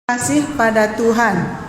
Kasih pada Tuhan.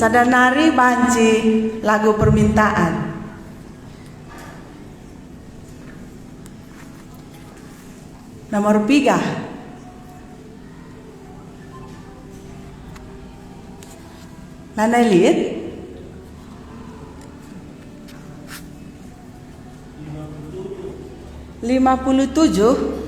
Sadanari banci lagu permintaan. Nomor 3. Lanai lihat 57.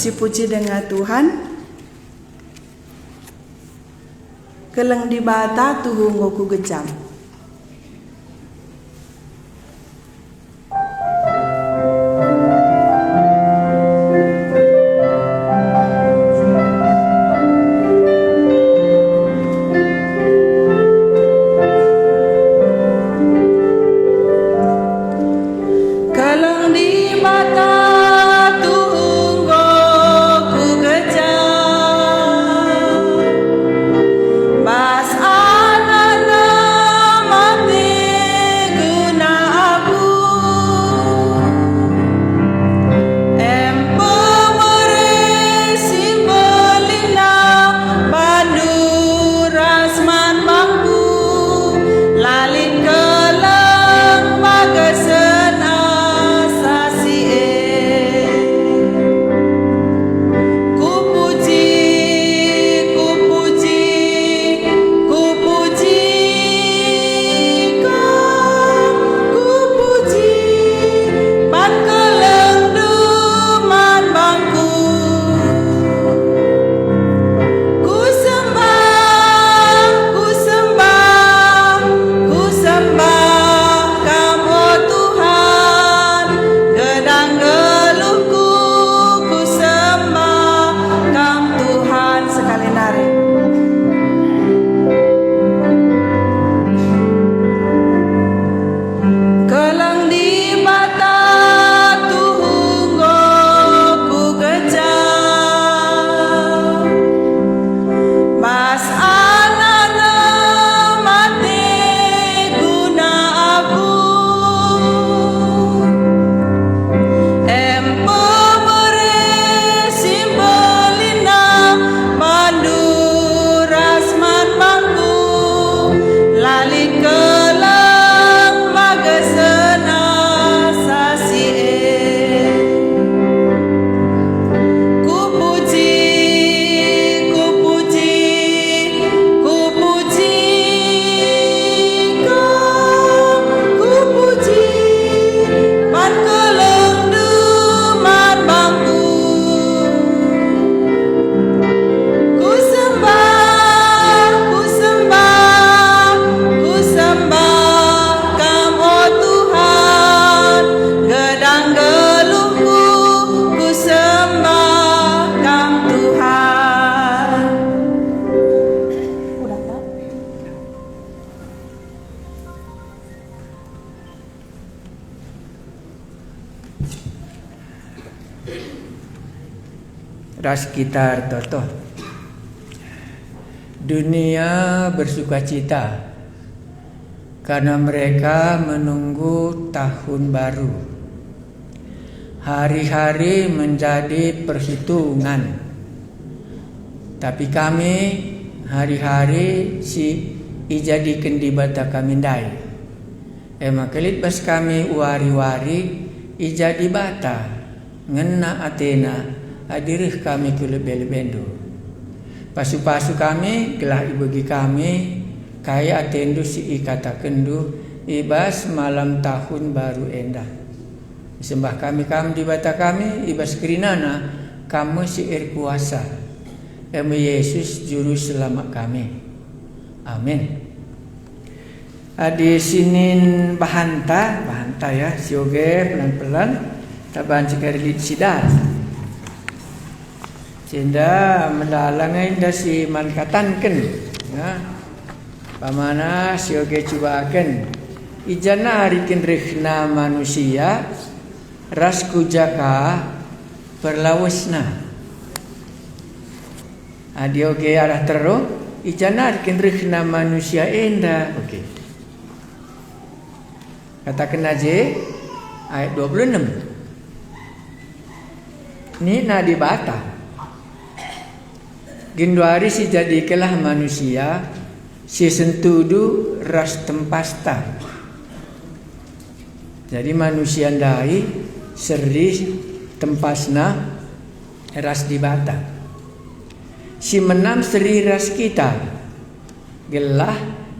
puji-puji dengan Tuhan. Keleng di bata tuhung goku gejam. ras sekitar toto. Dunia bersuka cita karena mereka menunggu tahun baru. Hari-hari menjadi perhitungan. Tapi kami hari-hari si ijadikan di bata kami dai. Makalit bas kami wari-wari ijadi bata ngena Athena hadirih kami ke lebel-bendo. Pasu-pasu kami gelah ibagi kami kaya atendu si ikata kendu ibas malam tahun baru endah. Sembah kami di bata kami ibas kerinana kamu si kuasa. Yesus juru selamat kami. Amin. Adi sinin bahanta ya sioge pelan-pelan taban sekali sidar. Sehingga mendalangai indah si mankatanken ya. Pamana sioge cubakan ijana harikin rehna manusia ras kujaka perlawasna. Adioge arah terus ijana harikin rehna manusia enda. Okey. Katakan aja ayat 26. Ini nadi bata. Ginduari si jadikalah manusia si sentudu ras tempasta. Jadi manusia ndai seri tempasna ras di bata. Si menam seri ras kita gelah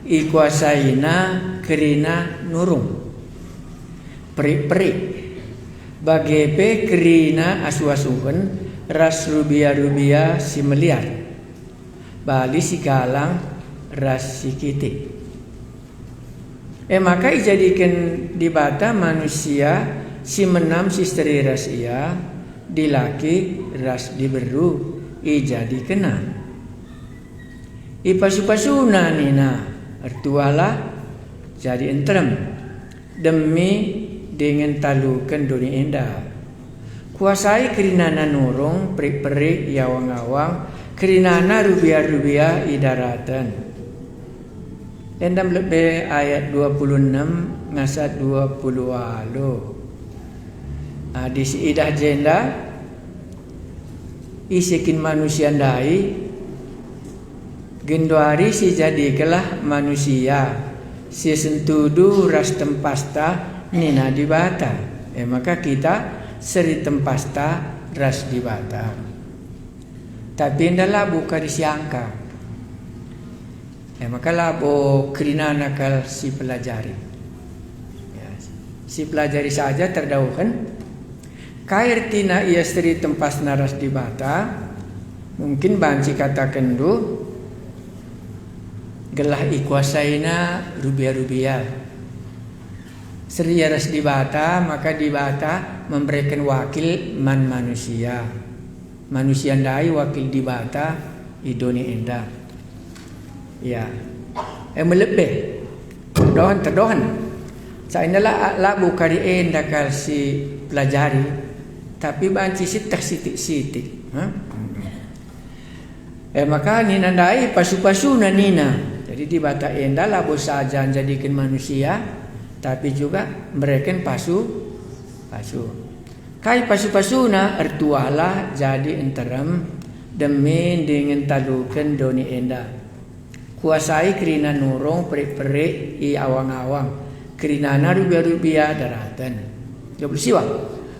ikuasaina kerina nurung. Peri-peri bagepe kerina asu-asuhen ras rubia si meliar, bali si galang ras si kitik. Maka dijadikan di bata manusia si menam si istri ras ia, di laki ras diberu jadi kena. Pasu-pasuna nina artuala jadi entrem demi dengan talukan dunia indah. Kuasai kerinana nurung perik-perik yawang-awang kerinana rubia idaratan. Endam lebih ayat 26 ngasat 20 alo. Di idah jenda isikin manusia ndai gendoari si jadikelah manusia si sentudu ras tempasta nina di bata. Maka kita seri tempasta ras di bata. Tapi ndalah buka disiangka. Maka labo kerina nakal si pelajari. Si pelajari saja terdauhan. Kair tina ia seri tempas naras di bata. Mungkin banci katakan du gelah ikuasaina rubia. Seri ras di bata, maka di bata memberikan wakil man manusia. Manusia ndai wakil di bata idoni endah. Ya, melebih terdohan. Saya inilah labu kari endakal si pelajari, tapi banci sitik. Maka nina ndai pasu-pasu nina. Jadi di bata enda labu saja jadikan manusia, tapi juga mereka pasu. Kai pasu-pasuna ertuala jadi enterem demi dengan talukan doni enda. Kuasai kerina nurung perik-perik i awang-awang kerinana rubia daratan. Dia bersiwa.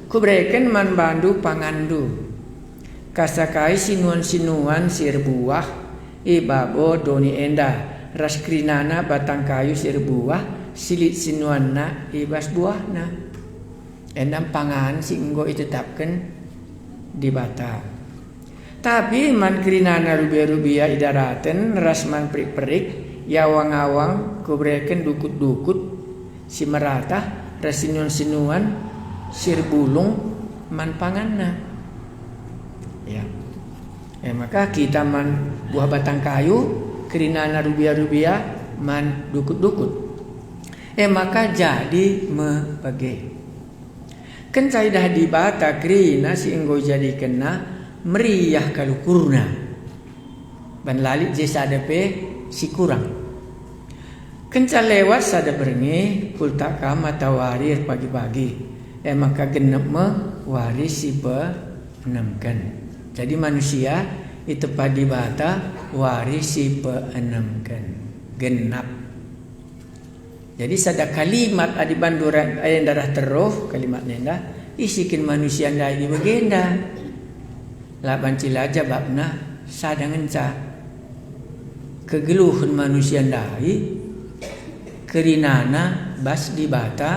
Kubreken man bandu pangandu. Kasakai sinuan sir buah i babo doni enda. Ras kerinana batang kayu sir buah silit sinuanna i bas buahna. Endam pangan si enggo itetapkan di bata. Tapi man kerinana rubia idaratan rasman perik-perik yawang-awang kubreken dukut-dukut si meratah rasinuan-sinuan sir bulung man panganna. Ya. Maka kita man buah batang kayu kerinana rubia man dukut-dukut. Maka jadi mebage. Kencai dah di bata kerina si enggo jadi kena meriah kalau kurna ban lalik je sadape si kurang kencal lewat sada berengi kultaka mata warir pagi-pagi maka genep me waris si peenamkan. Jadi manusia itu padi bata waris si peenamkan genap. Jadi sada kalimat adi banduran ayat darah teruh kalimat nenda isikin manusia ndai di bagenda. Laban cilaja babna sadangenca kegeluhan manusia ndai kerinana bas di bata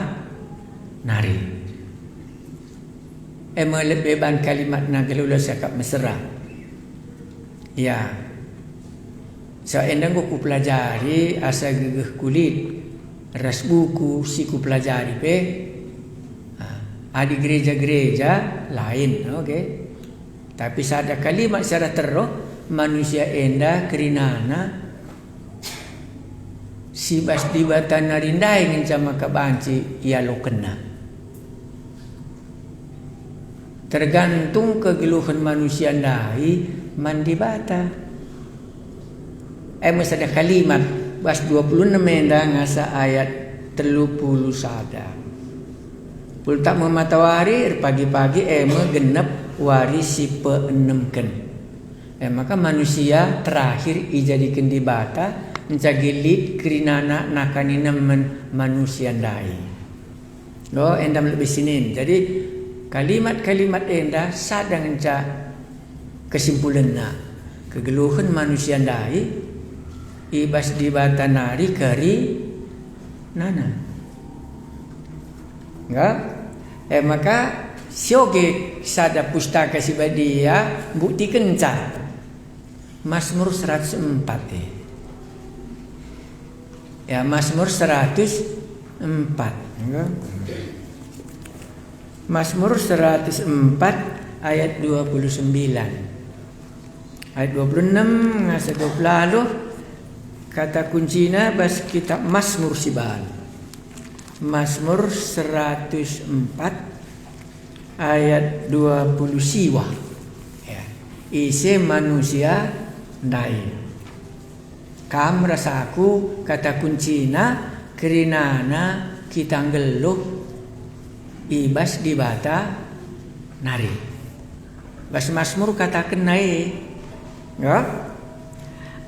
nari. Melebeban kalimat nagelula sakap mesra. Ya. So endang ku pelajari asa gegeh kulit ras buku si ku pelajari pe. Adi gereja-gereja lain, okay? Tapi sada kalimat secara terus manusia enda kerinana si bas di bata narindai ngencama kabanci ia lo kena. Tergantung kegeluhan manusia ndai mandi bata. Masada kalimat bas 26 enda ngasa ayat 30 sada. Pultak mematawari pagi-pagi genep waris si peenemkan. Maka manusia terakhir ijadikan di bata mencagilit kerinana nakanina manusia ndai. Lo endam lebih sinin. Jadi kalimat-kalimat enda sadang enca kesimpulanna kegeluhan manusia ndai ibas di bata nari kari nana. Enggak? Maka sioge sada pustaka sibadia bukti kenca Mazmur 104 ya Mazmur 104 Mazmur 104 ayat 29 ayat 26 ngasa 20 kata kuncinya bas kitab Mazmur sibal Mazmur 104 ayat 20 siwa ya. Isi manusia ndai kam rasaku kata kuncina kerinana kita ngeluh ibas di bata nari bas Mazmur kata kenai ya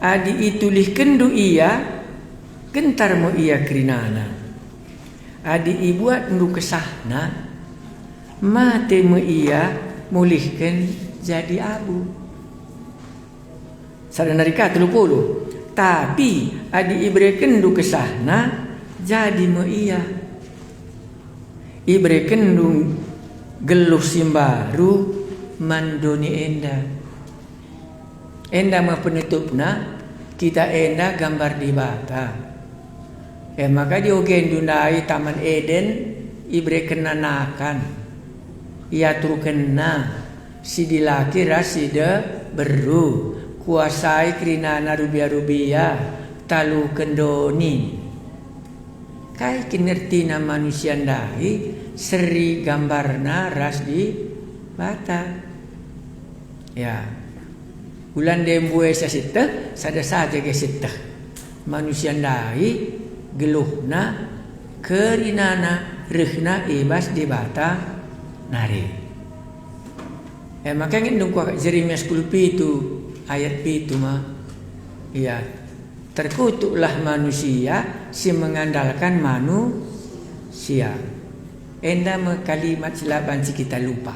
adi itulih kendu iya gentar mo iya kerinana adi ibuat ndu kesahna mate mu iya mulihkan jadi abu. Sadanarika 30. Tapi adi ibreken du kesahna jadi mu iya. Ibreken du geluh simbaru mandoni enda. Enda mah penutupna kita enda gambar di bata. Maka diogen dundai Taman Eden ibreken nanakan. Ia turukena si dilaki rasida beru kuasai kerinana rubia-rubia talu kendoni kai kinertina manusia ndai seri gambarna ras di bata ya bulan dembue sasita sada saja ke sita manusia ndai geluhna kerinana rehna ibas di bata nari. Maka ngin dong Jeremia 10 pitu ayat pitu mah. Iya. Terkutuklah manusia si mengandalkan manusia. Enda me kalimat silaban si kita lupa.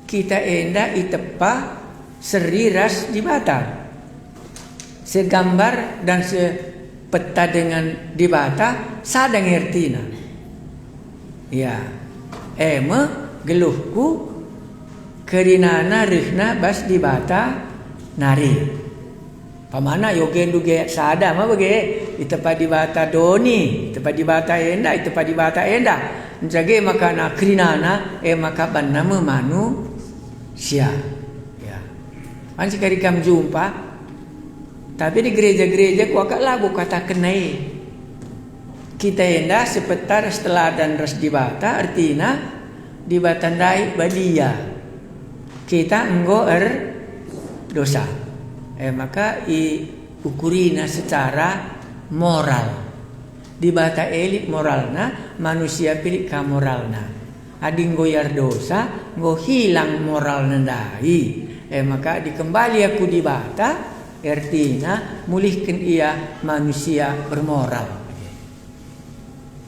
Kita enda itepa seriras di bata. Segambar dan sepeta dengan di bata sadang ertina. Ya. Geluhku kerinana rihna bas di bata nari. Pamana yogen duge sada mah bage itepa di bata doni, itepa di bata enda, itepa di bata enda. Njage makana kerinana maka banna manusia. Ya. Anci kari kam jumpa tapi di gereja-gereja ku akak lagu kata kenai. Kita enda sepetar setelah dan ras di bata artinya di batandai badia kita enggo dosa maka ukurina secara moral di bata elit moralna manusia pilih ka moralna ading goyar dosa nggo hilang moral nandai maka dikembali aku di bata artinya mulihkan ia manusia bermoral.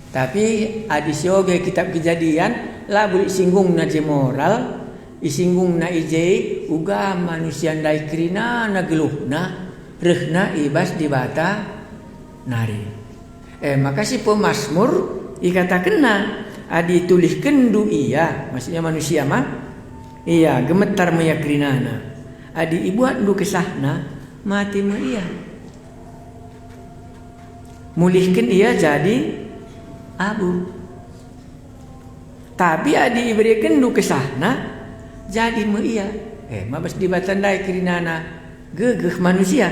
Tapi adisyoge kitab Kejadian labu isinggung na je moral isinggung na ije uga manusia ndai kerina na geluh na rehna ibas di bata nari. Maka si pemazmur ikatakan adi tulih kendu iya maksudnya manusia mah iya gemetar maya kerinana adi ibuat ndu kesahna mati mah iya mulihkan ia jadi abu. Tapi adi iberikan du kesahna jadi mu iya. Mabas dibatandai kerinana gegeh manusia.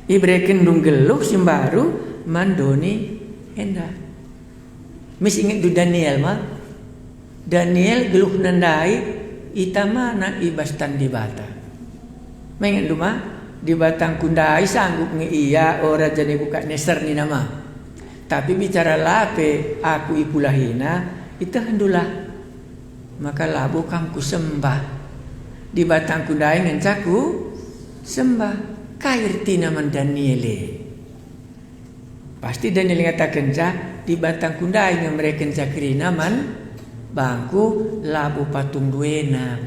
Iberikan du geluh simbaru mandoni enda. Mis ingat du Daniel mah. Daniel geluh nandai ita mana ibastan di bata. Mengen du mah di batang kundai sanggup nge iya ora jadi buka neser ni nama. Tapi bicara lape aku ipulahina itu hendulah maka labu kamku sembah di batang kundai ngencaku sembah kairtina man Daniele pasti Daniel ngatakan di batang kundai yang mereka cakrina man bangku labu patung duena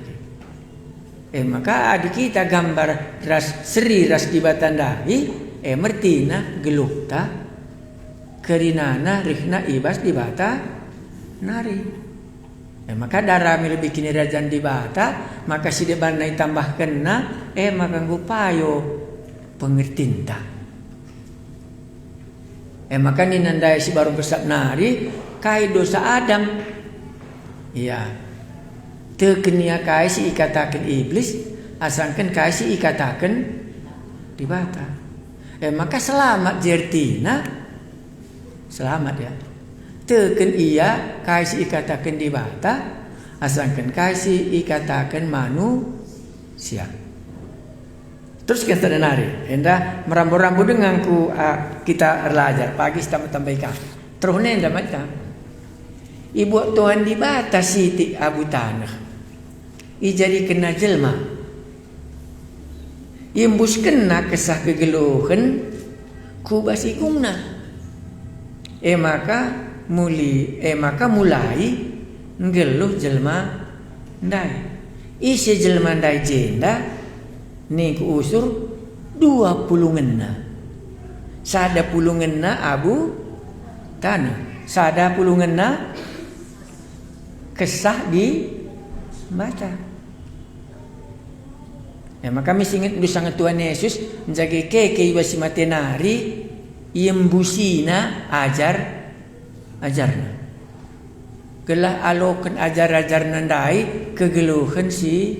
maka adik kita gambar ras seri ras di batandai mertina gelukta kerinana rihna ibas di bata nari Maka darah lebih kini rajan di bata, maka si deban nai tambah kena, maka ngupayo pengertinta. Maka ni nandai si baru besar nari, kai dosa Adam. Iya. Tekenia kai si ikatakan iblis, asangkan kai si ikatakan di bata. Maka selamat jertina, selamat ya. Teken iya kasih ikatakan di bata, asangkan kasih ikatakan manusia. Terus kita nari, enda merambu-rambu dengan ku kita belajar pagi kita tambahkan. Terus nenda macam ibu Tuhan di bata Siti Abu Tanah, i jadi kena jelma, imbus kena kesah kegeluhan ku basikungna, maka mulai ngeluh jelma ndai. Isi jelma ndai jenda ni ku usur 20 ngena. Sada 10 ngena Abu Tanah, sada 10 ngena kesah di mata. Maka kami ingat dulu sangat Tuhan Yesus menjaga keke ibasi matenari iembusina ajarna. Gelah alokan ajar nandai kegeluhan si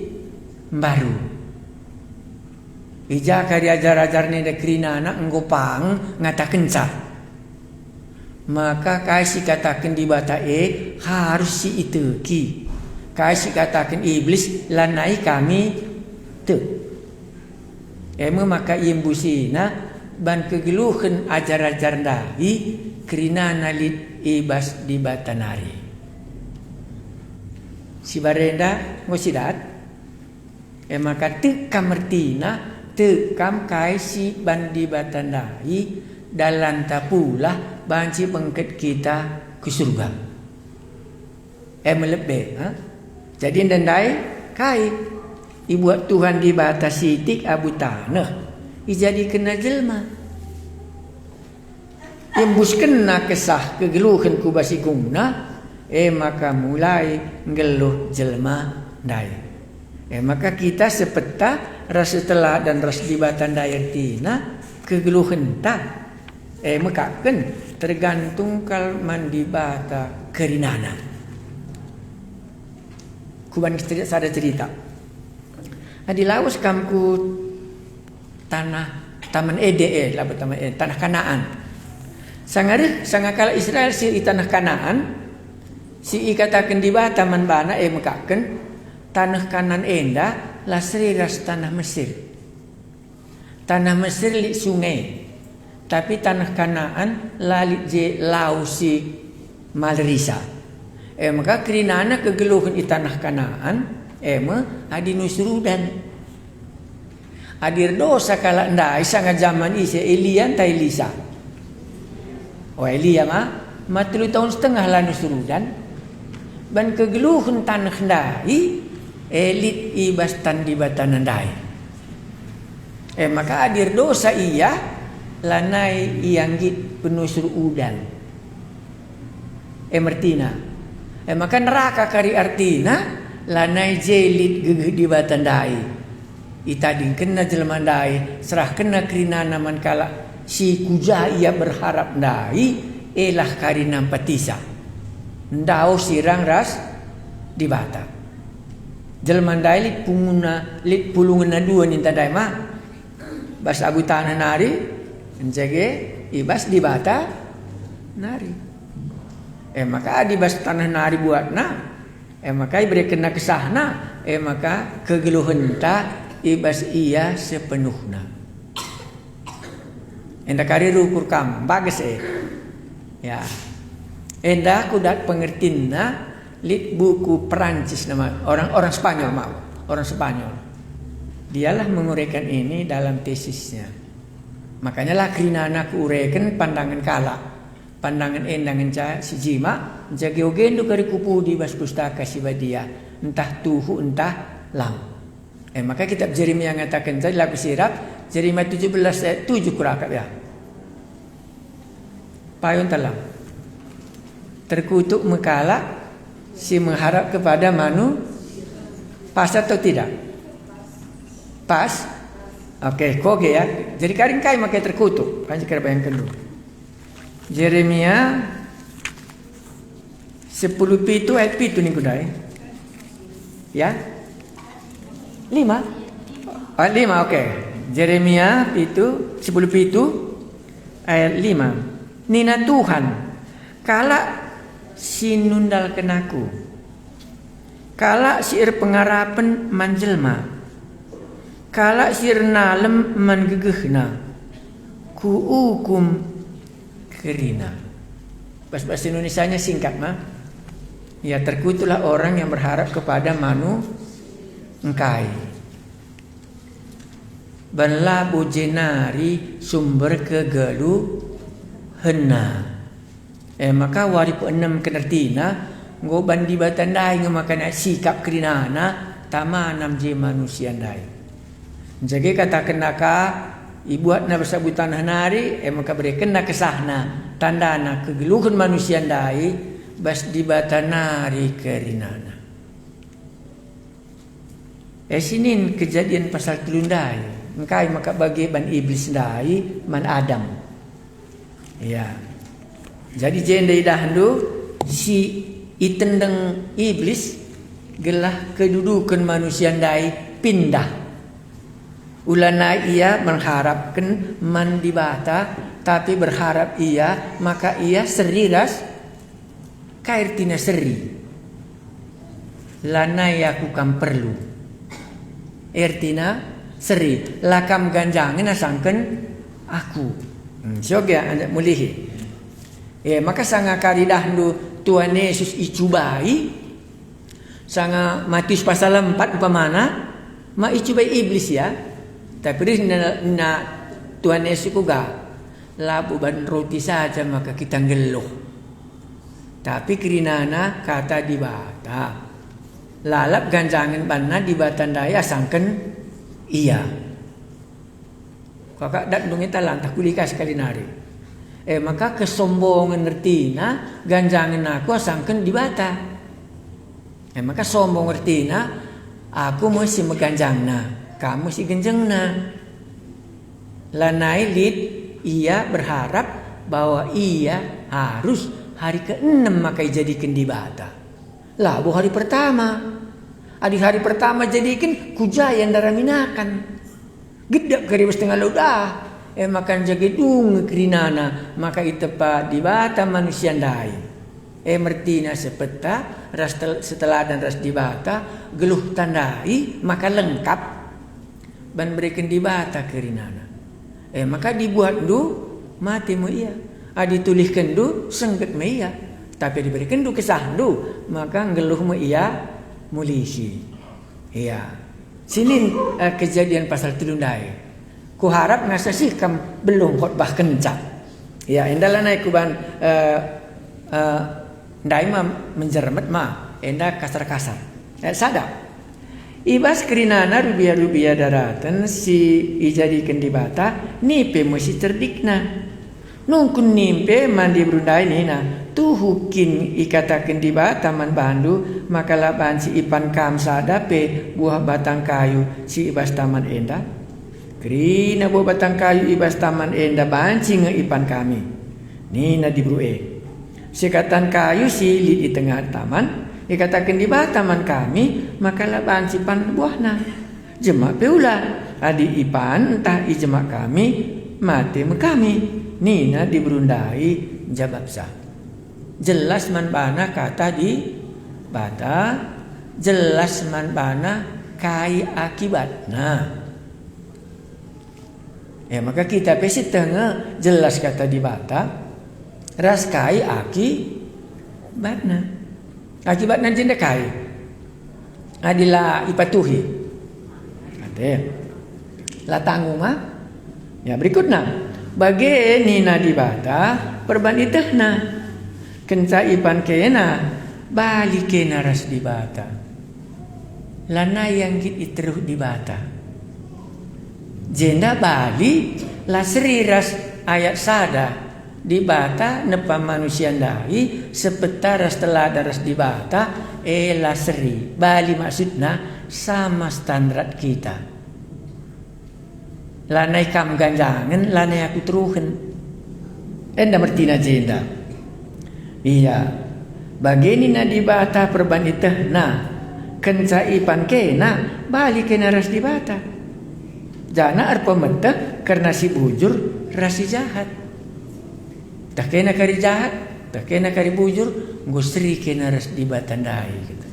baru. Ija kari ajar nenda kerina anak ngopang ngata kenca. Maka kasih katakan di bata harus si itu ki. Kasih katakan iblis lanai kami tu. Maka iembusina ban kegeluhan ajar dai kerina nalit ibas di batanari. Si barenda ngosidat maka tekam mertina tekam kaisi ban di batanari dalam tapulah banci bengket kita ke surga. Melebih jadi ndai kai ibu Tuhan di batas Siti Abu Tanah jadi kena jelma. Imbus kena kesah kegeluhan ku basikungna, maka mulai ngeluh jelma dai. Maka kita sepeta rasa telah dan rasa dibatan daya tina kegeluhan tak. Maka kan tergantung kal mandi bata kerinana. Kuban sada cerita. Di Laos kamku taman Ede tanah Kanaan. Sangakala Israel si tanah Kanaan si ikatakan di bawah taman bana mekaken tanah kanan enda lasri ras tanah Mesir. Tanah Mesir li sungai. Tapi tanah Kanaan lali je lausi malrisa. Maka kerinana kegeluhan di tanah Kanaan adi nusrudan. Adir dosa kala ndai sangat zaman isi Elian ta Elisa. Elia ma 3 tahun setengah lah nusrudan. Ban kegeluhan tanah ndai elit ibas tan di batan ndai. Maka adir dosa iya lanai ianggit penusur udan. Mertina. Maka neraka kari artina lanai jelit gegeh di batan ndai. Itading kena jelma ndai serah kena kerina naman kala si kuja ia berharap ndai elah kari nampatisa ndau sirang ras di bata jelma ndai lit pulungan dua ninta dai mah bas Abu Tanah nari njege ibas di bata nari maka di bas tanah nari buatna maka ibere kena kesahna maka kegeluhan ta ibas iya sepenuhna. Enda kari rukur kam bagus ya. Enda kudat pengertina lit buku Perancis nama orang Spanyol orang Spanyol. Dialah menguraikan ini dalam tesisnya. Makanya lah kerina anak uraikan pandangan kala. Pandangan endangan si jima jagi ogendo kari kupu di bas pustaka si badia entah tuhu entah lam. Maka kitab Jeremia mengatakan tadi lagu sirap Jeremia 17 ayat 7 kurakap ya. Payun talam. Terkutuk mekala Si mengharap kepada pas atau tidak? Pas. Oke, koge ya. Jadi karing kai makai terkutuk. Panji kira bayangkan dulu. Yeremia 10 pitu ayat pitu nih kudai. Ya. 5. Ayat 5 oke. Yeremia 10 pitu ayat 5. Nina Tuhan, kala sinundal kenaku, kala siir pengarapan manjelma, kala siir nalem mangegehna, ku ukum kerina. Bahasa Indonesianya singkat mah. Ya, terkutuklah orang yang berharap kepada engkai. Banla bojenari sumber kegelu hena. Maka wari pe-6 kenertina ngo bandi batandai ngemakan sikap kerinana tama 6 je manusia ndai. Jadi kata kenaka ibuat na bersabutan hanari maka beri kena kesahna tandana kegeluhan manusia ndai bas di batanari kerinana. Sinin kejadian pasal telundai. Engkai maka bagi ban iblis ndai man Adam. Ya. Jadi jendai dahdu si itendeng iblis gelah kedudukan manusia ndai pindah. Ulana ia mengharapkan man dibata tapi berharap ia maka ia seriras kair tina seri. Lana yaku kam perlu. Ertina seri lakam ganjangan asangken aku. Syoga anda mulihi. Maka sanga karidahnu Tuhan Yesus icubai sanga Matius pasal 4 upamana ma icubai iblis ya. Tapi na Tuhan Yesus kuga labu ban roti saja maka kita ngeluh. Tapi kirinana kata dibata. Lalap ganjangan banna dibatandaya sangken iya. Kakak dak dungita lantah kulika sekali nari. Maka kesombongan ngertina ganjangan aku sangken dibata. Maka sombong ngertina aku mesti meganjangna, kamu si genjengna. Lanai lid ia berharap bahwa ia harus hari ke-6 maka jadikan dibata. Lah bu hari pertama. Adi hari pertama jadikan kujayan darah minakan. Gedap kari setengah ludah. Makan jagedung kerinana. Maka itepa dibata manusia ndai. Mertina sepeta. Setelah dan ras dibata. Geluh tandai. Maka lengkap. Ban berikan dibata kerinana. Maka dibuat du. Mati mu iya. Adi tulihkan du. Sengket mu iya. Tapi diberikan du kesah du. Maka ngeluh mu iya. Mulisi. Iya. Sini kejadian pasal telundai. Ku harap ngasa sih kam belum khotbah kencang. Ya, endalah naik kuban ndai mah menjermet mah, enda kasar-kasar. Sadap. Ibas kerinana rubia-rubia daratan si ijadikan dibata nipe mesti cerdikna. Nungkun nimpe mandi berundai nina. Tuhukin ikatakan di bataman bandu maka laban si ipan kam sadape buah batang kayu si ibas taman enda kerina buah batang kayu ibas taman enda banci nge ipan kami nina di brue sikatan kayu si di tengah taman ikatakan di bataman kami maka laban si pan buahna jemak peula adi ipan entah ijemak kami mati kami nina di berundai jabab sah. Jelas man bana kata di bata, jelas man bana kai akibatna. Maka kita pesi tengah jelas kata di bata, ras kai akibatna. Akibatna jenda kai. Adilah ipatuhi. Ada. La tanggung mah. Ya berikutnya. Bagi nina di bata perbanditahna. Kenca ipan kena balik kena ras dibata. Lana yang git iteruh dibata. Jenda bali la seri ras ayat sada di bata nepa manusia ndai sepetara setelah daras di bata ela seri bali maksudna sama standar kita. Lanai kam ganjangan, lanai aku teruhen. Enda mertina jenda. Iya. Bagini na di bata perbanditah na kenca ipan kena balik kena ras di bata. Jana arpa metah karena si bujur rasi jahat. Tak kena kari jahat, tak kena kari bujur, ngusri kena ras di batandai gitu.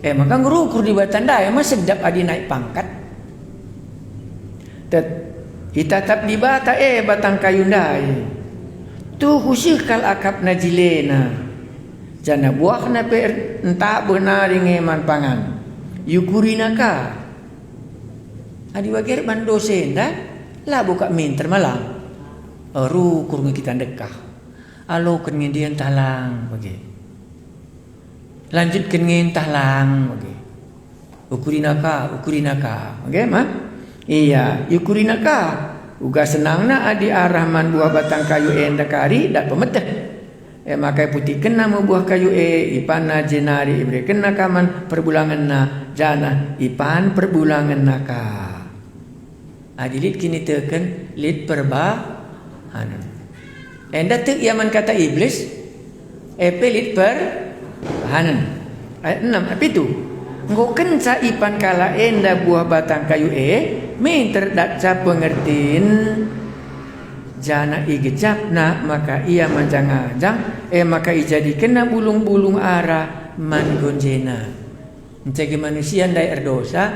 Maka ngurukur di batandai mah sedap adi naik pangkat. Itatap di bata batang kayu ndai. Tu husikal akap najilena. Jana buah na per entah benar ngeman pangan. Yukurina ka. Adi wager ban dosenda lah buka minter malam. Rukur kita dekah. Alo kengidian talang bagi. Lanjut kengen talang bagi. Ukurina ka. Oke mah? Iya, yukurina ka. Uga senangna adi arahman buah batang kayu enda kari dak pemeteh. Makai putih kena mu buah kayu ipan na jenari ibre kena kaman perbulangan na jana ipan perbulangan na ka. Adilit kini teken lit perba anu. Enda tek yaman kata iblis pelit per hanan. Ayat 6 apa itu? Nggo kenca ipan kala enda buah batang kayu minter dakca pengertiin jana igejapna maka ia manjang-anjang maka ijadi kena bulung-bulung arah mangonjena. Mencegi manusia ndai erdosa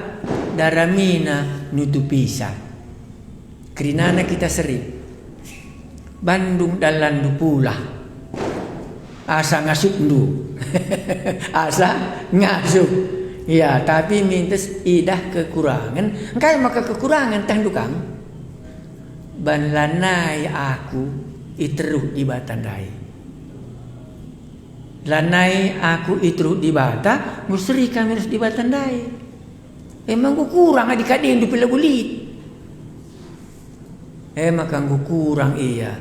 daramina nutupisa. Kerinana kita seri. Bandung dalan du pula. Asa ngasup ndu. Asa ngasup. Ya, tapi mintes idah kekurangan. Engkai maka kekurangan tang dukang. Ban lanai aku iteruh di batandai. Lanai aku iteruh di bata, musri kami harus di batandai. Emang ku kurang adik-adik di pila bulit. Maka ku kurang iya.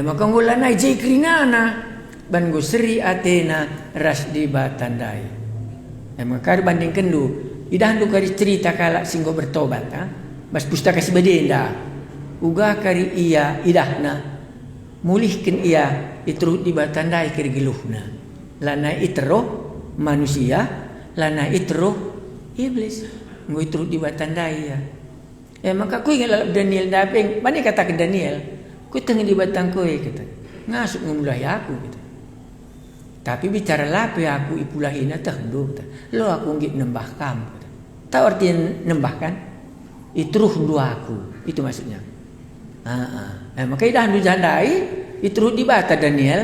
Maka ku lanai jai kerinana. Ban ku seri atena ras di batandai. Maka banding kendu. Idah handu kari cerita kalak singgo bertobat. Bas pustaka si badenda. Uga kari iya idahna mulihkan iya itruh di batandai kiri giluhna lana itro manusia lana itro iblis ngoi itruh di batandai ya maka ku ingat lalap Daniel dapeng bani kata ke Daniel ku tengah di batang kowe kata ngasuk ngumulahi aku kata tapi bicara lape aku ipulahina tahdu lo aku ngit nembah kamu tahu artinya nembah kan itruh dua aku itu maksudnya. Maka idah nu jandai itruh di bata Daniel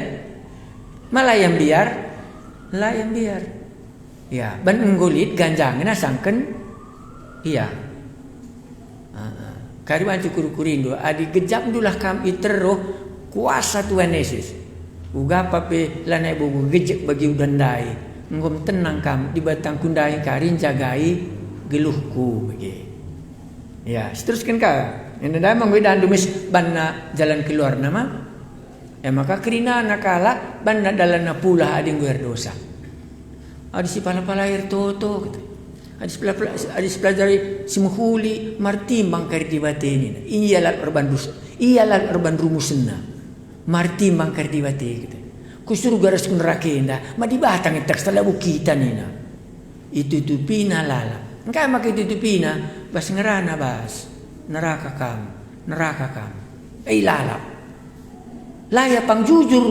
malayam biar ya ban nggolit ganjangna sangken iya kari wancu kurukurindo adi gejap dulah kam iteruh kuasa Tuhan Yesus uga pape lanai bubu gejek bagi udandai ngom tenang kam di batang kundai karin jagai geluhku bagi ya seteruskan ka. Ini dah mengwidan dumis banna jalan keluar nama. Maka kerina nakala banna dalam pula ading guer dosa. Adi si pala-pala air toto gitu. Adi pelajari simuhuli martimbang kari di bateni. Iyalah urban rumusna. Martimbang kari di bateni gitu. Kusuru garas kun rakenda, ma di batang itak setelah bukita nina. Itu tupina lala. Engkau maka itu tupina bas ngerana bas. Neraka kam lalap laya pang jujur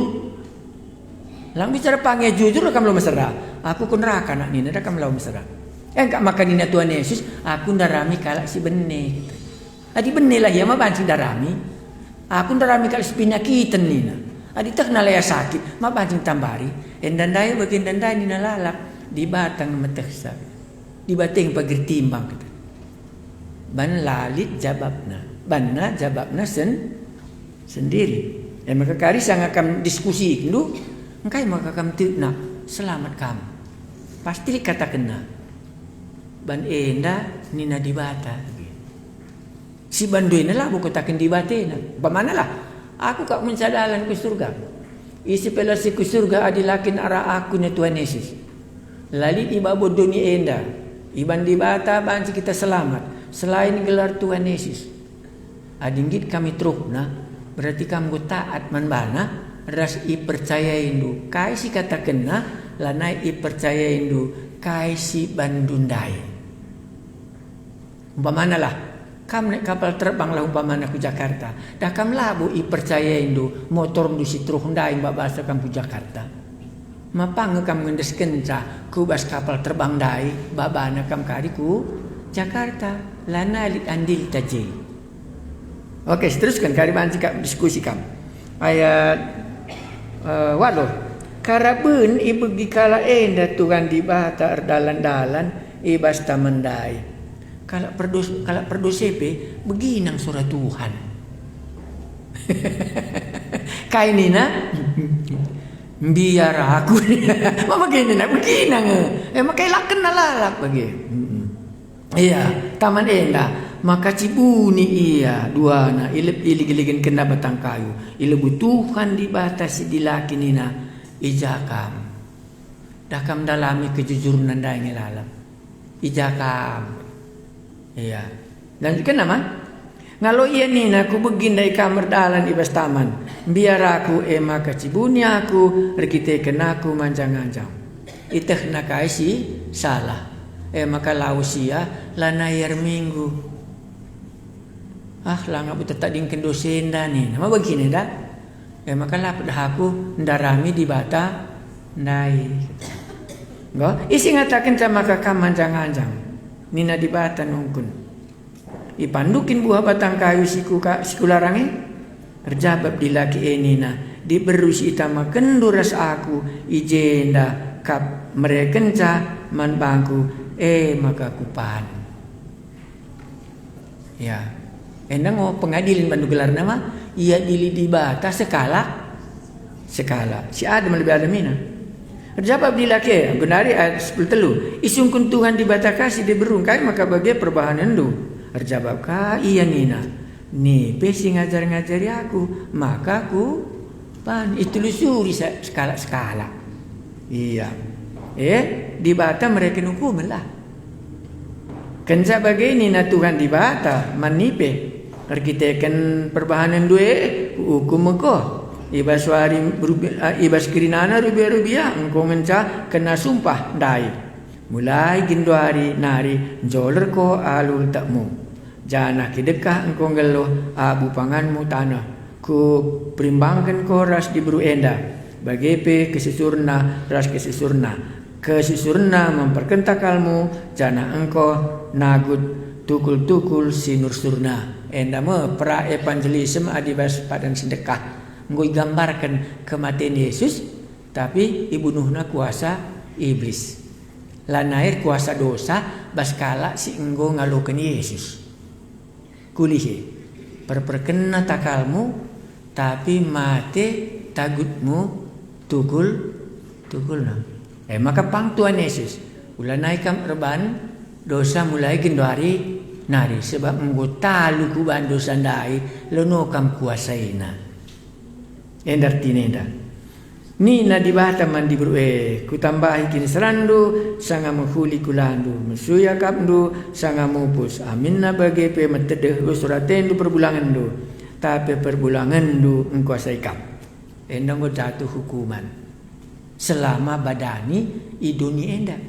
lang bicara pangnya jujur kamu lo mesra aku ku neraka nak nina kam lo mesra enggak makan nina Tuhan Yesus aku ndarami kalak si benne adi benne lah ya ma bancing darami aku ndarami kalak si penyakitan nina adi tak nalaya sakit ma bancing tambari endandai bagian dandai nina lalap di batang meteksa di bateng pagir timbang kita ban lalit banna jababna sendiri. Maka kari sangat kam diskusi itu, engkai maka kam tikna selamat kam. Pasti kata kena. Ban enda nina dibata. Si banduin lah buku takin di batin. Bagaimana lah? Aku kak mencadalan ke surga. Isi pelasi ke surga adilakin arah aku ni Tuhan Yesus. Lali iba dunia enda. Iban di bata banci kita selamat. Selain gelar Tuhan Yesus. Adinggit kami truk nah. Berarti kamu taat manbana. Ras i percaya indu. Kai si kata kena. Lanai i percaya indu. Kai si bandundai. Umpamana lah. Kam naik kapal terbang lah umpamana ke Jakarta. Dah kam labu i percaya indu motor ndu si truk ndai mbak bahasa kam ke Jakarta. Mapang kam ngendes kenca ku bas kapal terbang dai babana kam kari ku Jakarta. Lana lit andil taje. Oke, seteruskan kari banci kam diskusi kam. Ayat waduh. Karabun i begi kala enda Tuhan di bata erdalan-dalan i bas tamandai. Kalau perdu CP beginang surah Tuhan. Kainina biar aku. Mama gini nak beginang. Makai laken nalalak bagi. Iya, taman enda. Maka cibuni iya dua na ilig-iligin kena batang kayu. Ilebu Tuhan dibatasi dilaki nina ijakam. Dakam dalami kejujuran nandai ngelalam. Ijakam. Iya. Lanjutkan nama. Ngalo iya nina aku begin dari kamar dalan ibas taman. Biar aku maka cibuni aku rekitekan aku manjang-anjang. Iteh nakai si salah. Maka lausia lanayar minggu. Lah ngapa tak dingken dosenda nih. Nama begini dah. Maka lapad aku ndarami di bata ndai. Go, isi ngatakan sama kakak manjang-anjang. Nina di bata nungkun. Ipandukin buah batang kayu siku larangi. Terjabab di laki nina. Diberus itama kenduras aku. Ijenda kap merekenca man bangku. Maka kupan. Ya. Endang mau pengadilin bandu gelar nama. Ia dili di bata sekala. Si Adam lebih adamina. Terjawab di laki benari ayat 10 isungkun Tuhan dibatakasi di berungkai maka bagi perbahanan du. Terjawab ka iya nina. Nih pesi ngajar-ngajari aku maka aku pan itu lusuri skala. Iya. Di bata mereka hukum lah. Kenca bagi nina Tuhan di bata manipe. Arkiteken perbahanan due hukum ko. Ibas kirinana rubia engkau ngenca kena sumpah dai. Mulai ginduari nari joler ko alul takmu. Jana kidekah engkau ngeluh abu panganmu tanah. Ku perimbangkan ko ras diburu enda. Bagepe kesesurna ras kesesurna. Kesesurna memperkentakalmu. Jana engkau nagut tukul-tukul sinur surna. Enda me pra evangelisme adibas padan sedekah. Ngoi gambarkan kematian Yesus, tapi ibunuhna kuasa iblis. Lanair kuasa dosa, baskala si enggo ngalukan Yesus. Kulihi, perperkena takalmu, tapi mate tagutmu tukul na. Maka pang Tuhan Yesus, ulanai kam reban dosa mulai gendari nari sebab enggo talu kuban dosa ndai lono kam kuasaina. Endar tinenda. Nina di bata man di berue. Kutambahi kini serandu. Sanga menghuli kulandu. Mesuya kapndu. Sanga mupus. Aminna bagepe metedeh. Usuratendu perbulangan du. Tapi perbulangan du engkuasai kap. Endang go jatuh hukuman. Selama badani iduni enda.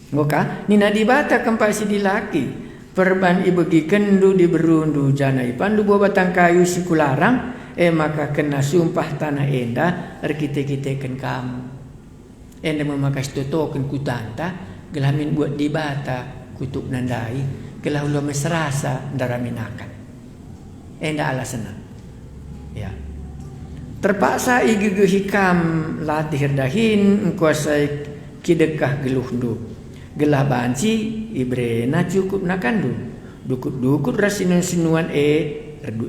Ngoka. Nina di bata kempasi di laki. Perban ibegi kendu di berundu. Jana ipandu buah batang kayu sikularang. Maka kena sumpah tanah enda arkite-kiteken kamu. Enda memakas totoken kutanta gelamin buat di bata kutuk nandai gelah ulo mesrasa ndaraminakan. Enda alasana. Ya. Terpaksa igege hikam latih dahin kuasai kidekah geluhndu. Gelah banci ibrena cukup nakandu. Dukut-dukut rasinun-sinuan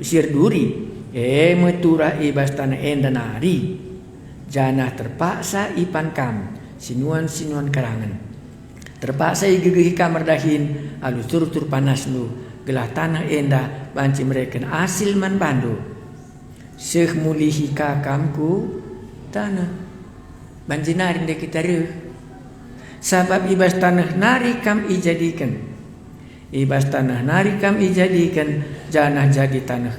sir duri. Metura ibas tanah enda nari. Jana terpaksa ipan kam. Sinuan-sinuan karangan. Terpaksa igegih kamar dahin. Alu tur panas lu. gelah tanah enda banci mereka asil man bandu seh mulihi kakamku tanah banci nari dek kita reh sabab ibas tanah nari kam ijadikan ibas tanah nari kam ijadikan janah jadi tanah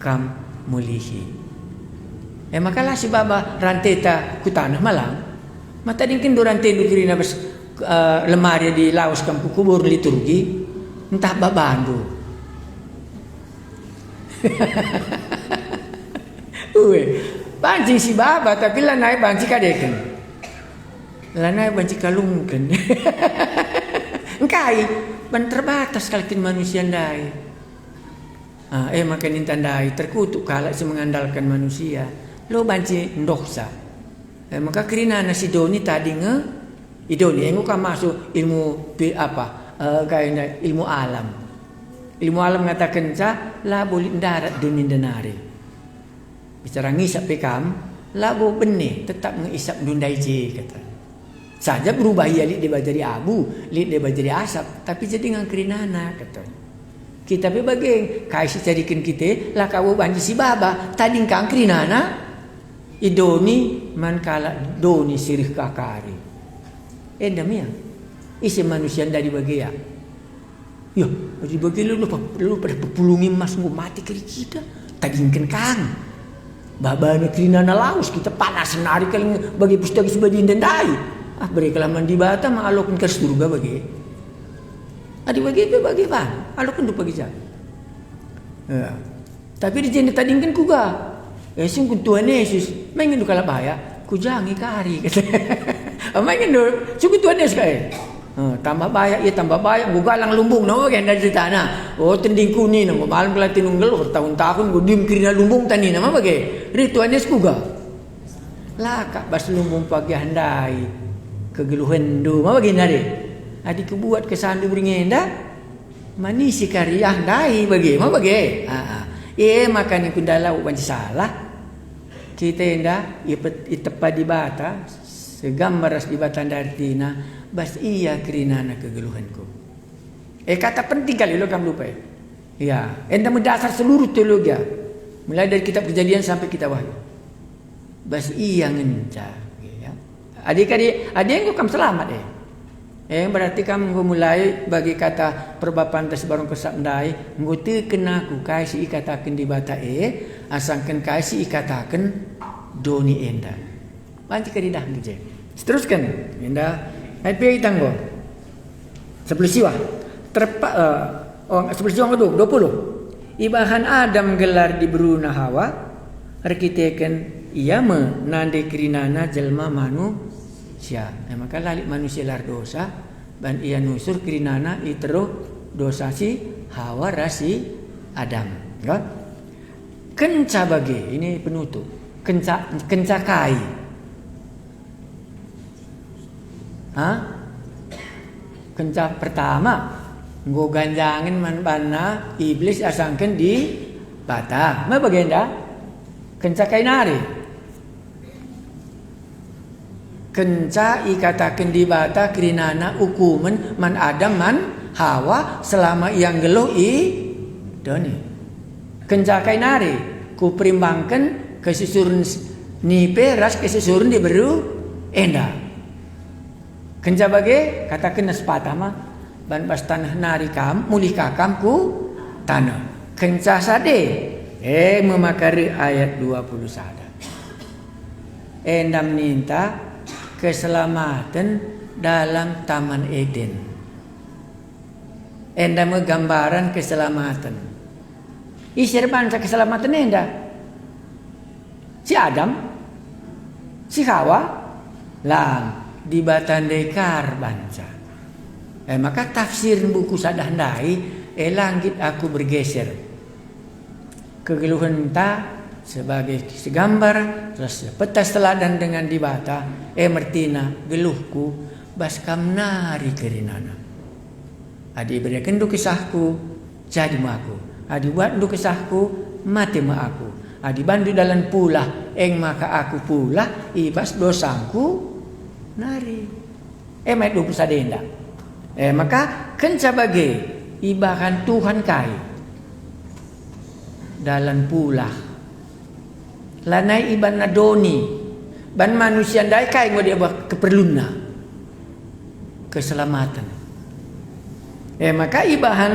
kam mulihi makalah si baba ranteta ku tanah malang mata dingkin do rante du kirina bas lemari di laos kam kubur liturgi entah babandu banci si baba tapi lanai banci kadeken lanai banci kalungken engkai ban terbatas kalkin manusia ndai makan intandai terkutuk kalak si mengandalkan manusia lo banci ndoksa maka kerina nasi doni tadi idoni engu kan masuk ilmu kayak ilmu alam mengatakan lah boleh darat dunia denari bicara ngisap pekam lah bo benih tetap ngisap dundai je kata saja berubah ya lik dia jadi abu lik dia jadi asap tapi jadi ngang kerinana kata kita berbagi kaisi jadikan kita lah kau banci si baba tadi kang kerinana idoni man kala doni sirih kakari endamia isi manusia dari bagia ya dari bagi lu pada pepulungi mas ngau mati kiri kita tagingkan kang baba na kerinana laus kita panas senari kali bagi pustaka sebadi dendai berikanlah mandi bata maalokun ke surga bagi adi bagi bang alokun du bagi ya tapi di jende tadingkan kuga sing Tuhan Yesus main du kala bahaya kujangi kari kata main du sing Tuhan Yesus kae tambah bahaya tambah bahaya gugalang lumbung no kan dari tanah tending kuni no malam kala tinunggal bertahun-tahun gudim kirina lumbung tani nama bagi ri Tuhan Yesus kuga lah kak bas lumbung pagi handai kegeluhan do ma bagi nari adik kebuat kesandu beringenda manisi karya handai bagi ma bagi makanya kundala banci salah kita endah itepa di bata segambaras di bata dartina bas iya kerinana kegeluhanku kata penting kali lo kamu lupa ya enda mendasar seluruh teologi mulai dari kitab Kejadian sampai kitab Wahyu bas iya ngenca ya adik-adik yang kamu selamat berarti kamu mulai bagi kata perbapaan tes barang kesabdai nguti kenaku kaisi ikatakan di bata asangkan kaisi ikatakan doni enda banci kadidah ngeje seteruskan enda ayat pi tanggo 10 siwa sebelum siwa kedua 20 ibahan Adam gelar di beruna Hawa arkiteken ia menandai kerinana jelma manusia maka lalik manusia lar dosa dan ia nusur kerinana itero dosa si Hawa rasi Adam ya kenca bagi ini penutup kenca kai kenca pertama nggo ganjangin man bana iblis asangkan di bata ma bagenda kenca kai nari kenca ikatakan di bata kerinana ukuman man Adam man Hawa selama yang geluh doni kenca kai nari ku perimbangkan kesusurun nipe ras kesusurun diberu enda kenca bagi katakan sepatama ban pas tanah nari kam mulih kakam ku tanah kenca sade memakari ayat 21 endam minta keselamatan dalam Taman Eden endam gambaran keselamatan isir bangsa keselamatan enda si Adam si Hawa lang di batandekar bangsa maka tafsir buku sadandai langit aku bergeser kegeluhan ta sebagai segambar terus petas teladan dengan dibata mertina geluhku baskam nari kerinana adi berikan du kisahku jadi ma aku adi buat du kisahku mati ma aku adi bandu dalam pula maka aku pula ibas dosangku nari met 20 sadenda maka kenca bagi ibahan Tuhan kai dalam pula lanai iban nadoni ban manusia dai kai ngo dia keperluna keselamatan. Maka ibahan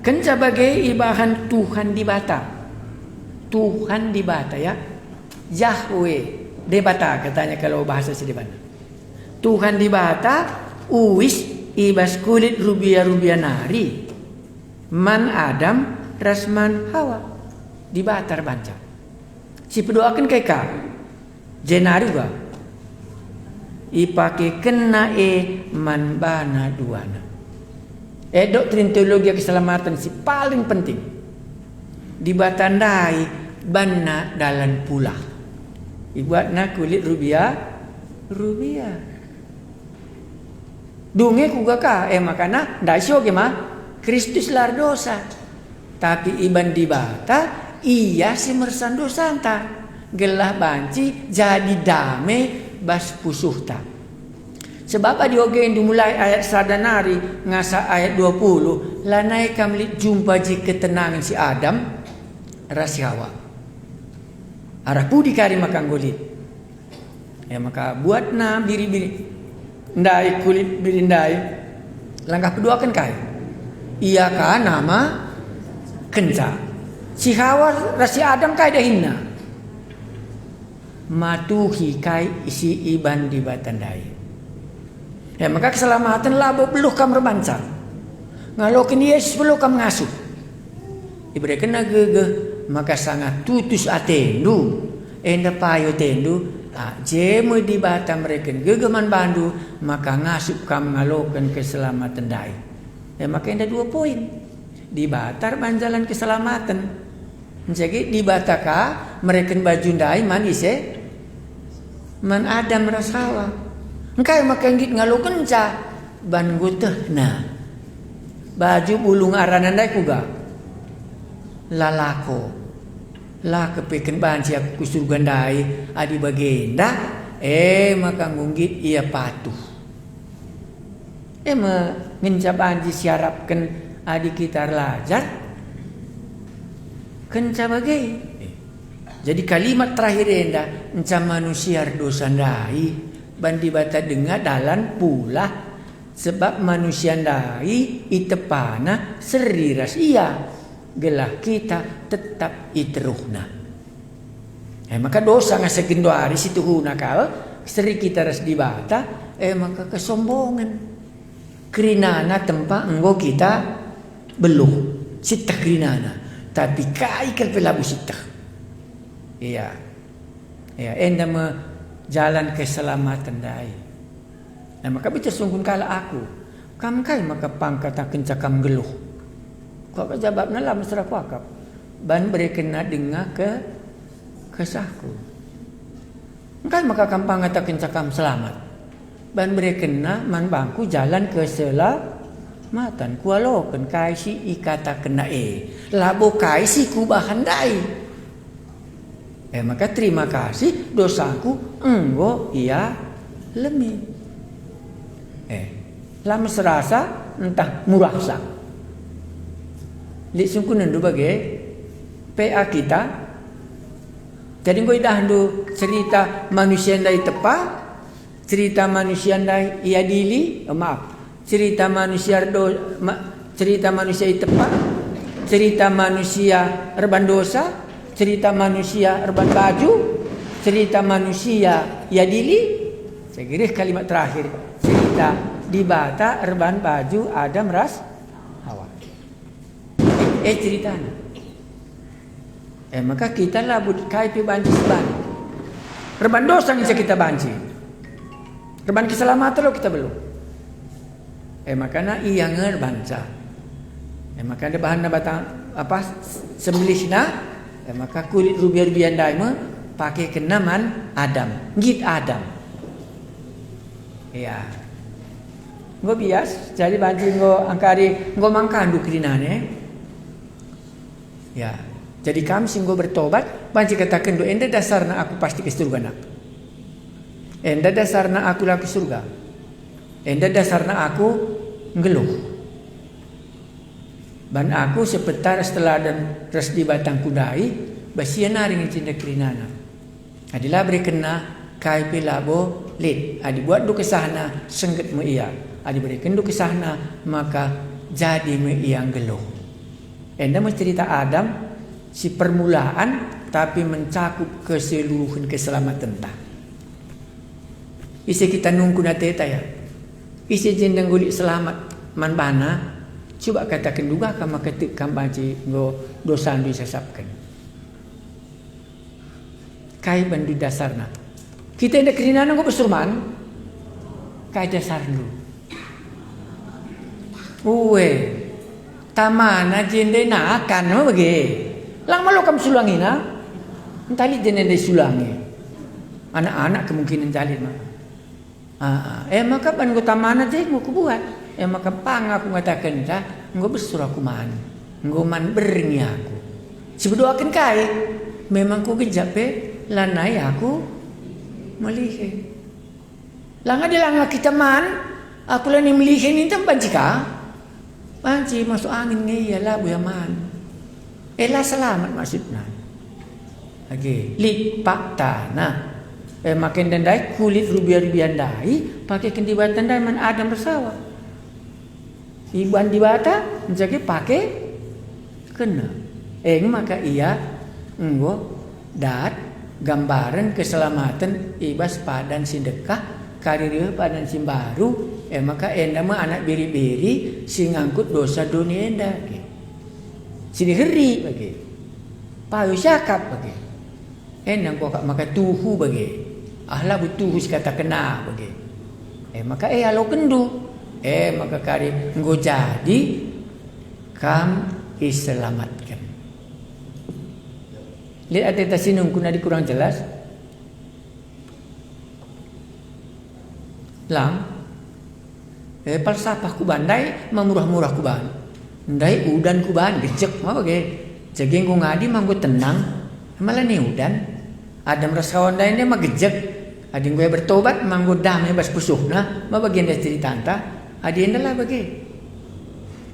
kenca bagai ibahan Tuhan di bata. Tuhan di bata ya. Yahweh di bata katanya kalau bahasa sedebana. Tuhan di bata uis ibas kulit rubia-rubia nari. Man Adam rasman Hawa di batar banca. Si pedoakan kai ka jenari juga. Ipake kena man bana duana. Doktrin teologi keselamatan si paling penting dibatandai banna dalam pula. Ibuatna kulit rubia. Dunge kuga ka makana dai sio ge mah Kristus lar dosa. Tapi iban dibata iya si mersan dosa anta. Gelah banci jadi dame bas pusuhta. Sebab di oge dimulai ayat sadanari ngasa ayat 20 lanai kami jumpa ji ketenangan si Adam rasi Hawa. Arah pudi kari makan golit. Maka buatna biri-biri ndai kulit biri ndai langkah kedua kan kai. Iya kan nama kenca. Si Hawa rasi Adam kai dah hinna. Matuhi kai isi iban di batandai. Maka keselamatan labo beluh kam rebanca. Ngalokin Yesus beluh kam ngasuh. Ibarat kena gege maka sangat tutus atendu. Enda payo tendu. Jemu di bata mereka gege man bandu maka ngasuh kam ngalokan keselamatan dai. Maka enda 2 poin. Di batar banjalan keselamatan. Jadi di bataka mereka baju dai man ise man Adam rasawa. Engkai makan git ngalo kenca ban guteh nah baju bulung aranan dai kuga lalako la kepeken ban siap kusur gandai adi bagenda maka ngunggit ia patuh ngenca banji siarapkan adi kita lajar kenca bagai jadi kalimat terakhir enda enca manusia dosa ndai bandi bata dengar dalan pula sebab manusia ndai itepana seriras iya gelah kita tetap iteruhna. Maka dosa ngasegendo hari situ hunakal seri kita ras di bata maka kesombongan kerinana tempat enggo kita beluh sitah kerinana tapi kai pelabu sitah iya enda jalan keselamatan dai. Maka bicara sungguh kala aku kam kai maka pangkat akan cakam geluh. Kau jawabna lah mesra kuakap. Ban berekena dengar ke kesahku. Kai maka kam pangkat akan cakam selamat. Ban berekena man bangku jalan keselamatan. Kualokan kai si ikata kena labo kai si kubahan dai. Maka terima kasih dosaku enggo ia lemi. Lama serasa entah murahsa. Li sungkunan do bagai PA kita. Jadi enggo dah do cerita manusia ndai tepa, cerita manusia ndai ia dili, cerita manusia cerita manusia tepa, cerita manusia reban dosa. Cerita manusia reban baju, cerita manusia yadili. Saya kira kalimat terakhir cerita di bata reban baju Adam ras Hawa. Ceritanya. Maka kita labut kai pi banci seban. Reban dosa yang kita banci. Reban keselamatan lo kita belum. Makanya iya ngerbanca. Maka ada bahan batang apa sembelihna. Maka kulit rubia-rubia ndai pakai kenaman Adam, git Adam. Ngo bias, jadi banci ngo angkari ngo mangkandu kerinane. Jadi kami singgo bertobat, banci katakan do enda dasarna aku pasti ke surga nak. Enda dasarna aku laku surga. Enda dasarna aku ngeluh. Ban aku sepetar setelah dan ras di batang kudai basia naring cinta kerinana. Adilah beri kena kai pilabo lid. Adi buat du kesahna sengget me ia. Adi beri kendu kesahna maka jadi me iang gelong. Enda mencerita Adam si permulaan tapi mencakup keseluruhan keselamatan tak. Isi kita nunggu nateta ya. Isi jendeng gulik selamat man bana. Coba katakan juga kama ketik kambaci go dosa ndu sesapkan. Kai bandu dasarna. Kita ndak kerinana go pesurman. Kai dasar ndu. Uwe. Tamana jende na akan no bage. Lang malokam sulangina. Entali jende sulangi. Anak-anak kemungkinan jalin mah. Maka ban go tamana je mau kubuat. Maka pang aku ngatakan dah, engkau bersurah aku man, engkau man beringi aku. Seberdoakan kai, memang ku gejape, lanai aku melihat. Langa di langa kita man, aku lani melihat ini tempat jika, panci masuk angin ni ialah buaya man. Elah selamat maksudnya. Lagi, lipat tanah. Makin dandai kulit rubian-rubian dai, pakai kendibat dandai man Adam bersawah. Iban di bata menjadi pakai kena. Maka ia enggo dat gambaran keselamatan ibas padan sindekah karir padan simbaru. Maka enda mah anak biri-biri sing ngangkut dosa dunia enda. Sini heri bagi. Payu syakap bagi. Enda kok maka tuhu bagi. Ahla butuh kata kena bagi. Maka alo kendu. Maka kari engkau jadi kam iselamatkan. Lihat ateta sinung kuna di kurang jelas. Lang. Palsapah kuban dai mamurah-murah kuban. Ndai udan kuban gejek mah bage. Jaging ku ngadi manggo tenang. Malah ni udan. Adam rasawan dai ni mah gejek. Ading gue bertobat manggo damai bas pusuhna mah bagian dari cerita anta. Adi endalah bagi.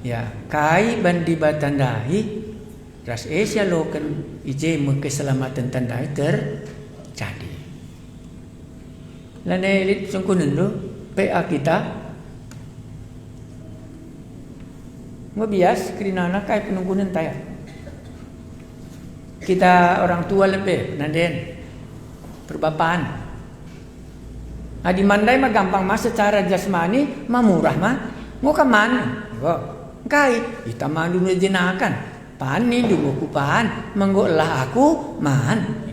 Ya, kai bandi batandahi ras Asia loken ije keselamatan tandai terjadi. Lane elit sungkunen do PA kita. Ngobias krinana kai penungkunen taya. Kita orang tua lebih nanden perbapaan. Adi mandai mah gampang mah secara jasmani mah murah mah mau ke mana? Kai kita mandu jenakan pani dulu kupan menggolah aku man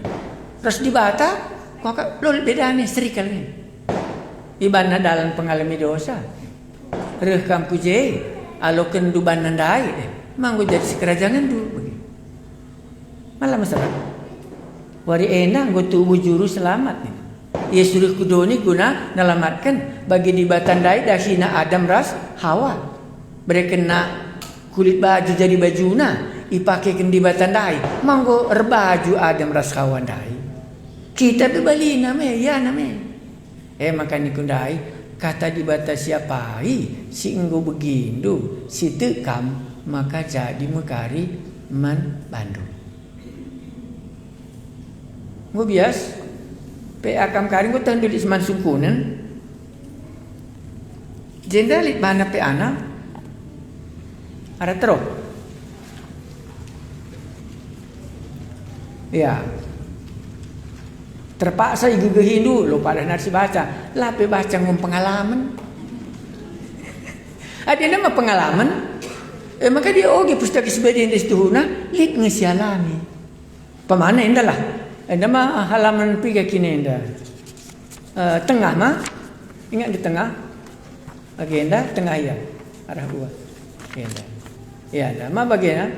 terus di bata kok lo beda nih serikal nih ibana dalam pengalami dosa rekam kuje alo kenduban nandai manggo jadi sekerajangan dulu malah masalah wari enak gue tubuh juru selamat nih. Ia suruh kudoni guna ngalamatkan bagi di batandai dahina Adam ras Hawa. Berekena kulit baju jadi bajuna ipakaikan di batandai. Manggo erbaju Adam ras Hawa dai. Kita bebali name ya name. Makanya kundai kata di bata siapai si enggo begindu si tekam maka jadi mekari man Bandung. Ngo bias PA kam karing ko tandu di seman sungkunan. Jenderal mana PA na? Ada teruk. Ya. Terpaksa igugehin dulu pada nasi baca. Lape baca ngom pengalaman. Ada nama pengalaman. Maka dia oge pustaka sebagian di situna lik ngesialami. Pemana indalah. Enda mah halaman 3 kini enda. Tengah mah ingat di tengah. Oke enda tengah ya. Arah buah. Enda. Ya enda mah bagian.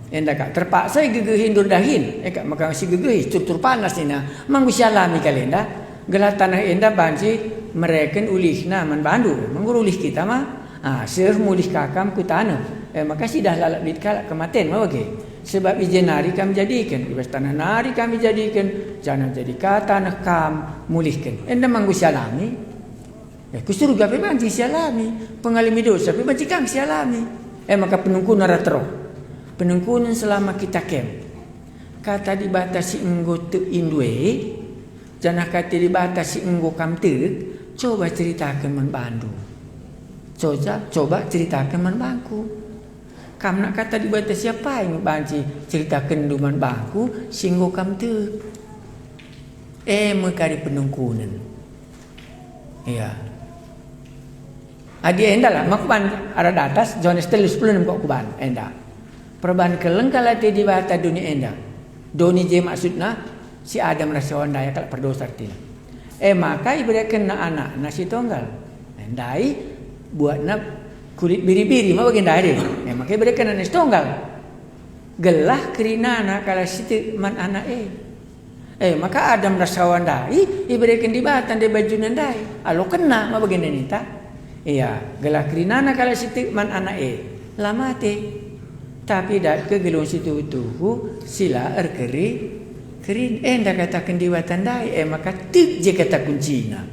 Enda kak terpaksa gegehin durdahin. Kak maka si gegeh tur panas ina. Manggu sialami kali enda. Gelah tanah enda banci mereken ulihna man bandu. Manggu ulih kita mah. Seuh mulih kakam ku tanah. Maka si dah lalak dit kalak kematen mah bagi. Sebab izin nari kami jadikan, ibas tanah nari kami jadikan, jangan jadi tanah kam mulihkan. Enda manggu sialami, ku surga pe banci sialami, pengalami dosa pe banci kang sialami. Maka penungkun naratero. Penungkun selama kita kem. Kata dibatasi enggo te indue. Jangan kata dibatasi enggo kamte. Coba ceritakan membantu. Coba ceritakan membantu. Kam nak kata dibatasi apa yang banci ceritakan duman bangku singgo kamte. Mekari penungkunan. Iya. Adi enda lah makuban arah atas Johannes 3:10 kok kuban enda. Perubahan keleng kala te di bata dunia enda. Doni je maksudna si Adam rasawan daya kalau berdosa artinya. Maka ibarakan na anak nasi tonggal. Endai buatna kulit biri-biri mah bagian dari. Maka ibarakan nasi tonggal. Gelah kerinana kala situ man anak maka Adam rasawan dai ibarakan di batan de bajunan dai. Alo kena mah bagian nita. Iya, gelah kerinana kala situ man anak lamate. Tapi dak ke gelung situ tuhu sila kerin enda katakan diwatan dai maka tik je kata kuncina.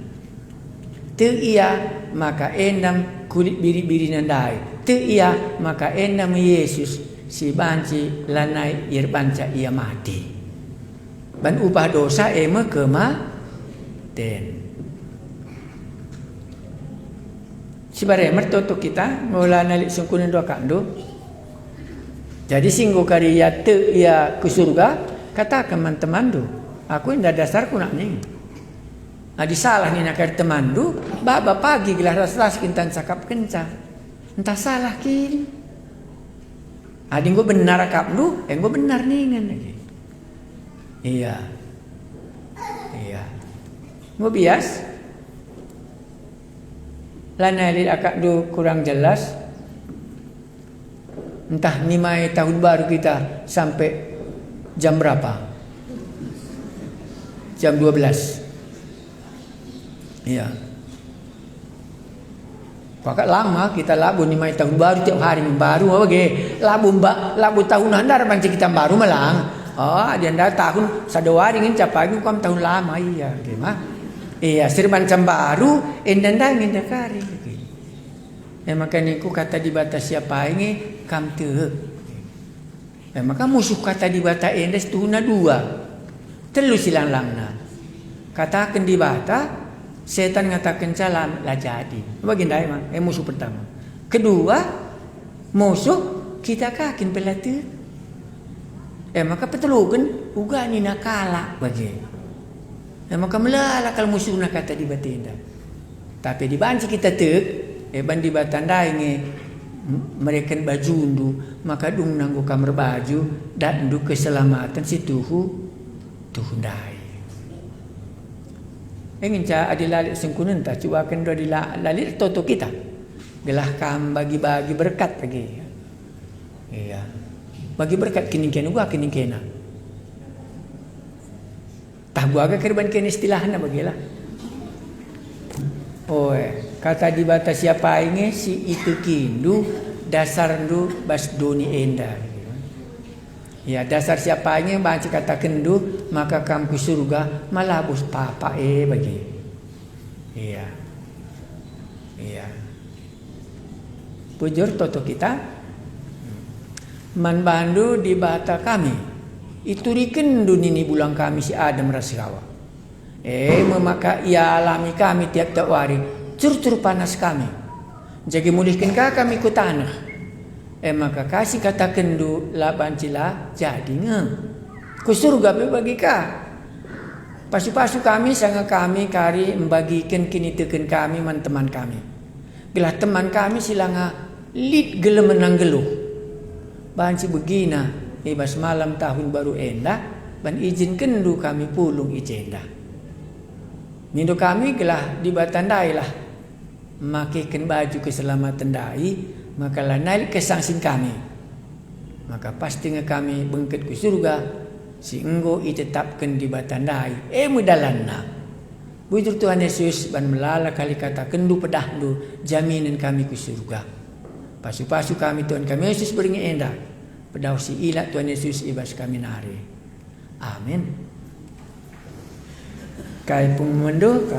Te iya maka endam kulit biri-biri nandai. Te iya maka endam Yesus si banci lanai ir banca ia mati. Ban upah dosa kematen. Si baremer toto kita mula nalik sungkunan dua kandu. Jadi singgo karya te ia ke surga, kata teman-teman tu, aku indah dasarku nak ning. Adi salah ni nak teman tu, baba pagi gelah ras-ras kintan cakap kenca. Entah salah kini. Adi go benar akap lu, go benar ningan lagi. Iya. Go bias. Lana lid akak du kurang jelas. Entah nimai tahun baru kita sampai jam berapa? Jam 12. Iya. Pakak lama kita labu nimai tahun baru tiap hari baru apa ge? Labu tahunan dar panci kita baru malang. Dia ndak tahun sadawari ngin capagi kam tahun lama iya gimana? Iya serban jam baru endandang endakari. Maka niku kata dibatas siapa ini kam te. Maka musuh kata dibata endes tuhuna dua. Telu silang langna. Katakan dibata setan ngatakan calam lah jadi. Baginda emang musuh pertama. Kedua musuh kita kakin pelatih. Maka petelukan uga ni nakala bagi. Maka melala kalau musuh nak kata dibata endah. Tapi dibanci kita tek bandi batandai nge mereka baju undu maka dung nanggu kamar baju dan du keselamatan si tuhu dai ingin ca adilalik sengkunen ta cuba kendo adilalit toto kita gelah kam bagi-bagi berkat lagi iya bagi berkat kini kena gua kini kena tah gua agak kerban kena istilahnya bagilah kata dibatas siapa ini si itu kindu dasar ndu bas doni enda. Ya dasar siapa ini banci kata kendu maka kamu surga malabus papa bagi. Iya. Pujur toto kita man bandu di bata kami itu rikendu nini bulang kami si Adam Rasawa. Memaka ia alami kami tiap-tiap hari cur-cur panas kami. Jadi mulihkan kami ku tanah. Maka kasih kata kendu laban cila jadi ku surga bagi ka. Pasu-pasu kami sangat kami kari membagikan kini teken kami man teman kami. Gelah teman kami silanga lid gelem menang geluh. Banci begina bas malam tahun baru endah ban izin kendu kami pulung ijenda. Nindo kami gelah dibatandai lah makaikan baju keselamatan dai maka lah naik kesangsin kami maka pasti kami bengket ke surga si enggo itetapkan dibatandai mudalanna bujur Tuhan Yesus ban melala kali kata kendu pedahdu jaminan kami ke surga pasu-pasu kami Tuhan kami Yesus beringi endah pedau si ilat Tuhan Yesus ibas kami nari amin. Kai pun mendo kan